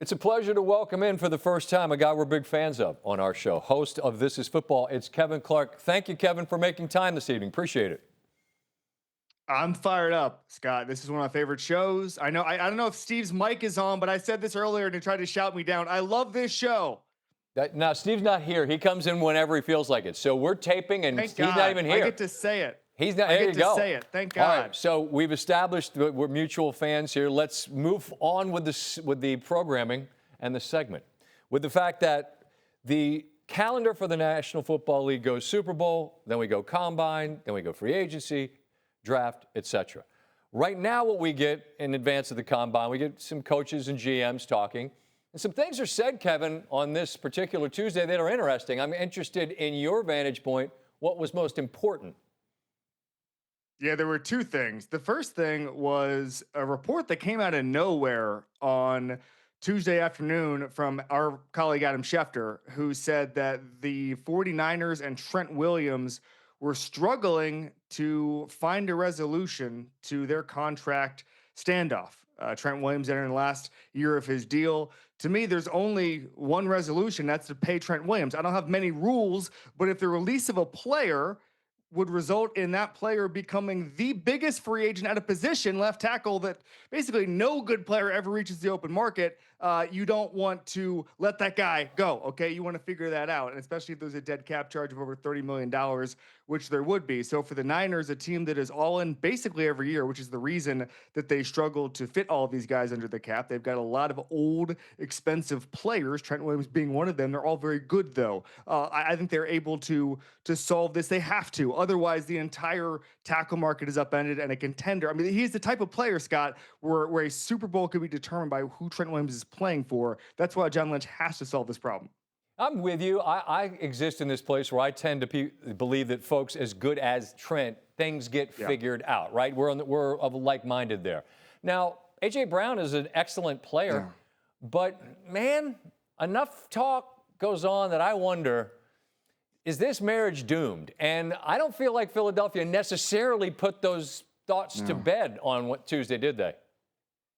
It's a pleasure to welcome in for the first time a guy we're big fans of on our show, host of This is Football. It's Kevin Clark. Thank you, Kevin, for making time this evening. Appreciate it. I'm fired up, Scott. This is one of my favorite shows. I know I don't know if Steve's mic is on, but I said this earlier and he tried to shout me down. I love this show. Now, Steve's not here. He comes in whenever he feels like it. So we're taping, and Thank he's God. not even here. I get to say it. He's not. I There get you to go. say it. Thank All God. right. So we've established that we're mutual fans here. Let's move on with the programming and the segment with the fact that the calendar for the National Football League goes Super Bowl, then we go Combine, then we go free agency, draft, etc. Right now, what we get in advance of the Combine, we get some coaches and GMs talking. And some things are said, Kevin, on this particular Tuesday that are interesting. I'm interested in your vantage point. What was most important? Yeah, there were two things. The first thing was a report that came out of nowhere on Tuesday afternoon from our colleague Adam Schefter, who said that the 49ers and Trent Williams were struggling to find a resolution to their contract standoff. Trent Williams entering the last year of his deal. To me, there's only one resolution. That's to pay Trent Williams. I don't have many rules, but if the release of a player would result in that player becoming the biggest free agent at a position, left tackle, that basically no good player ever reaches the open market, you don't want to let that guy go, okay? You want to figure that out, and especially if there's a dead cap charge of over $30 million, which there would be. So for the Niners, a team that is all in basically every year, which is the reason that they struggle to fit all of these guys under the cap. They've got a lot of old, expensive players, Trent Williams being one of them. They're all very good, though. I think they're able to solve this. They have to. Otherwise, the entire tackle market is upended, and a contender. I mean, he's the type of player, Scott, where a Super Bowl could be determined by who Trent Williams is playing for. That's why John Lynch has to solve this problem. I'm with you. I exist in this place where I tend to believe that folks as good as Trent, things get figured out, right? We're of like-minded there. Now, A.J. Brown is an excellent player, but, man, enough talk goes on that I wonder, is this marriage doomed? And I don't feel like Philadelphia necessarily put those thoughts to bed on what Tuesday, did they?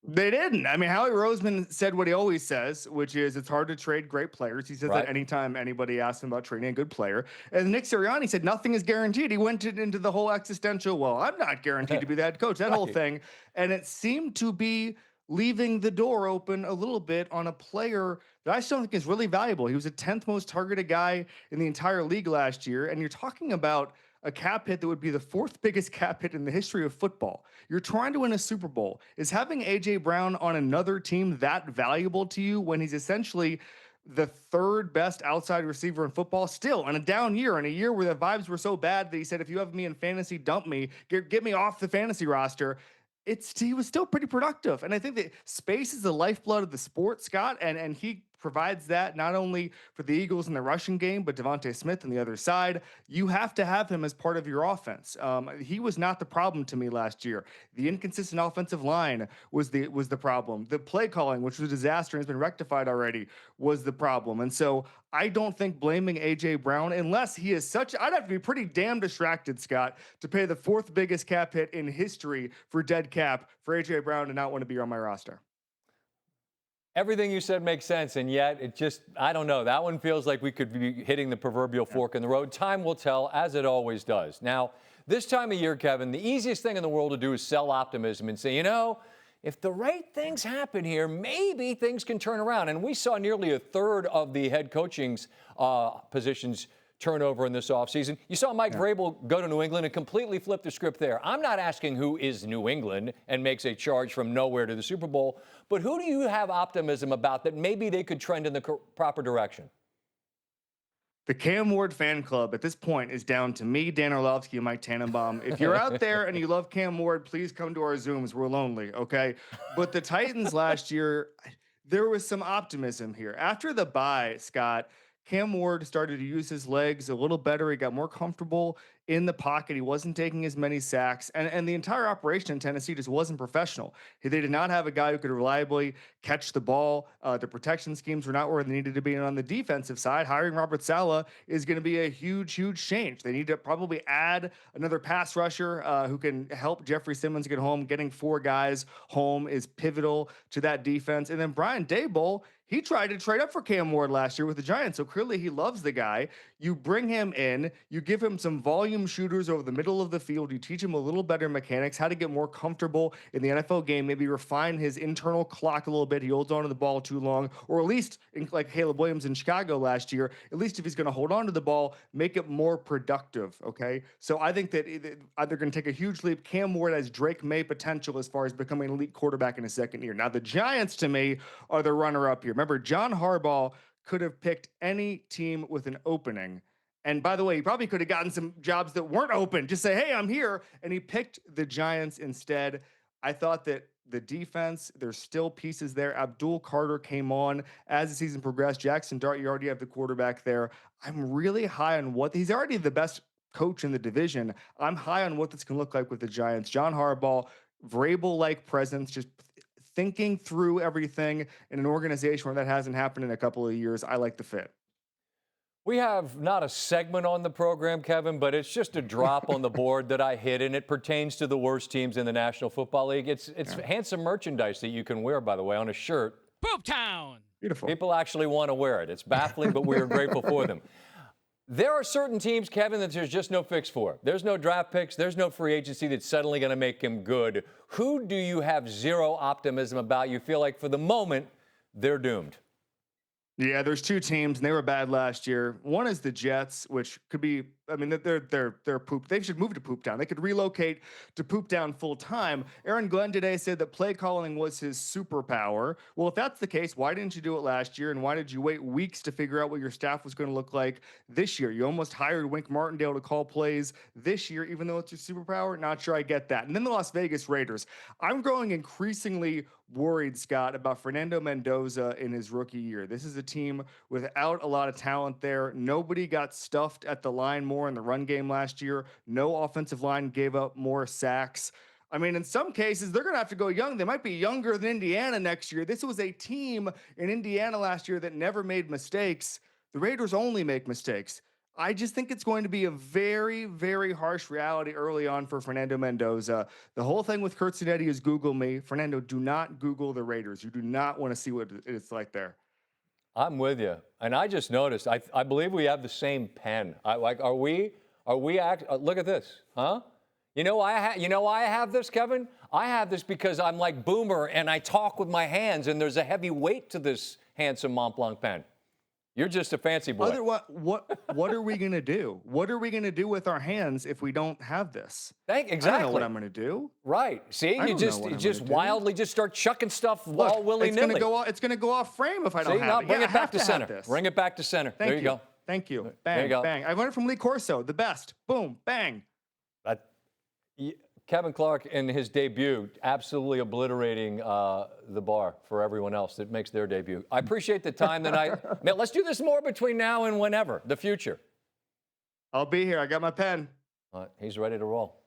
They didn't. I mean, Howie Roseman said what he always says, which is it's hard to trade great players. He says that anytime anybody asks him about trading a good player. And Nick Sirianni said nothing is guaranteed. He went into the whole existential, well, I'm not guaranteed to be the head coach, that whole thing. And it seemed to be leaving the door open a little bit on a player that I still think is really valuable. He was the 10th most targeted guy in the entire league last year. And you're talking about a cap hit that would be the fourth biggest cap hit in the history of football. You're trying to win a Super Bowl. Is having A.J. Brown on another team that valuable to you when he's essentially the third best outside receiver in football still in a down year, in a year where the vibes were so bad that he said, if you have me in fantasy, dump me, get me off the fantasy roster. He was still pretty productive. And I think that space is the lifeblood of the sport, Scott, and he provides that not only for the Eagles in the rushing game, but Devontae Smith on the other side. You have to have him as part of your offense. He was not the problem to me last year. The inconsistent offensive line was the problem. The play calling, which was a disaster and has been rectified already, was the problem. And so I don't think blaming A.J. Brown, unless he is such, I'd have to be pretty damn distracted, Scott, to pay the fourth biggest cap hit in history for dead cap for A.J. Brown to not want to be on my roster. Everything you said makes sense, and yet it just, I don't know. That one feels like we could be hitting the proverbial fork in the road. Time will tell, as it always does. Now, this time of year, Kevin, the easiest thing in the world to do is sell optimism and say, you know, if the right things happen here, maybe things can turn around. And we saw nearly a third of the head coaching's positions turnover in this offseason. You saw Mike Vrabel go to New England and completely flip the script there. I'm not asking who is New England and makes a charge from nowhere to the Super Bowl, but who do you have optimism about that maybe they could trend in the proper direction? The Cam Ward fan club at this point is down to me, Dan Orlovsky, and Mike Tannenbaum. If you're out there and you love Cam Ward, please come to our Zooms. We're lonely, okay? But the Titans last year, there was some optimism here. After the bye, Scott, Cam Ward started to use his legs a little better. He got more comfortable in the pocket. He wasn't taking as many sacks, and the entire operation in Tennessee just wasn't professional. They did not have a guy who could reliably catch the ball. The protection schemes were not where they needed to be. And on the defensive side, hiring Robert Saleh is going to be a huge, huge change. They need to probably add another pass rusher who can help Jeffrey Simmons get home. Getting 4 guys home is pivotal to that defense. And then Brian Daboll, he tried to trade up for Cam Ward last year with the Giants, so clearly he loves the guy. You bring him in, you give him some volume shooters over the middle of the field, you teach him a little better mechanics, how to get more comfortable in the NFL game, maybe refine his internal clock a little bit. He holds on to the ball too long, or at least, like Caleb Williams in Chicago last year, at least if he's going to hold on to the ball, make it more productive, okay? So I think that they're going to take a huge leap. Cam Ward has Drake May potential as far as becoming an elite quarterback in his second year. Now, the Giants, to me, are the runner-up here. Remember, John Harbaugh could have picked any team with an opening. And by the way, he probably could have gotten some jobs that weren't open. Just say, hey, I'm here. And he picked the Giants instead. I thought that the defense, there's still pieces there. Abdul Carter came on as the season progressed. Jackson Dart, you already have the quarterback there. I'm really high on what he's already the best coach in the division. I'm high on what this can look like with the Giants. John Harbaugh, Vrabel-like presence, just thinking through everything in an organization where that hasn't happened in a couple of years. I like the fit. We have not a segment on the program, Kevin, but it's just a drop on the board that I hit, and it pertains to the worst teams in the National Football League. It's handsome merchandise that you can wear, by the way, on a shirt. Poop Town! Beautiful. People actually want to wear it. It's baffling, but we are grateful for them. There are certain teams, Kevin, that there's just no fix for. There's no draft picks. There's no free agency that's suddenly going to make him good. Who do you have zero optimism about? You feel like for the moment, they're doomed. Yeah, there's 2 teams, and they were bad last year. One is the Jets, which could be, I mean, they're poop. They should move to Poop Town. They could relocate to Poop Town full time. Aaron Glenn today said that play calling was his superpower. Well, if that's the case, why didn't you do it last year? And why did you wait weeks to figure out what your staff was going to look like this year? You almost hired Wink Martindale to call plays this year, even though it's your superpower. Not sure I get that. And then the Las Vegas Raiders. I'm growing increasingly worried, Scott, about Fernando Mendoza in his rookie year. This is a team without a lot of talent there. Nobody got stuffed at the line more in the run game last year. No offensive line gave up more sacks. I mean, in some cases, they're going to have to go young. They might be younger than Indiana next year. This was a team in Indiana last year that never made mistakes. The Raiders only make mistakes. I just think it's going to be a very, very harsh reality early on for Fernando Mendoza. The whole thing with Kurt Cinetti is Google me. Fernando, do not Google the Raiders. You do not want to see what it's like there. I'm with you. And I just noticed, I believe we have the same pen. Look at this, huh? You know why I have this, Kevin? I have this because I'm like Boomer and I talk with my hands and there's a heavy weight to this handsome Mont Blanc pen. You're just a fancy boy. What are we going to do? What are we going to do with our hands if we don't have this? Exactly. I don't know what I'm going to do. Right. See, you just wildly just start chucking stuff all willy-nilly. It's going to go off frame if I don't have it. Bring it back to center. Bring it back to center. There you go. Thank you. Bang, bang. I learned it from Lee Corso, the best. Boom, bang. Kevin Clark, in his debut, absolutely obliterating the bar for everyone else that makes their debut. I appreciate the time tonight. Man, let's do this more between now and whenever, the future. I'll be here. I got my pen. He's ready to roll.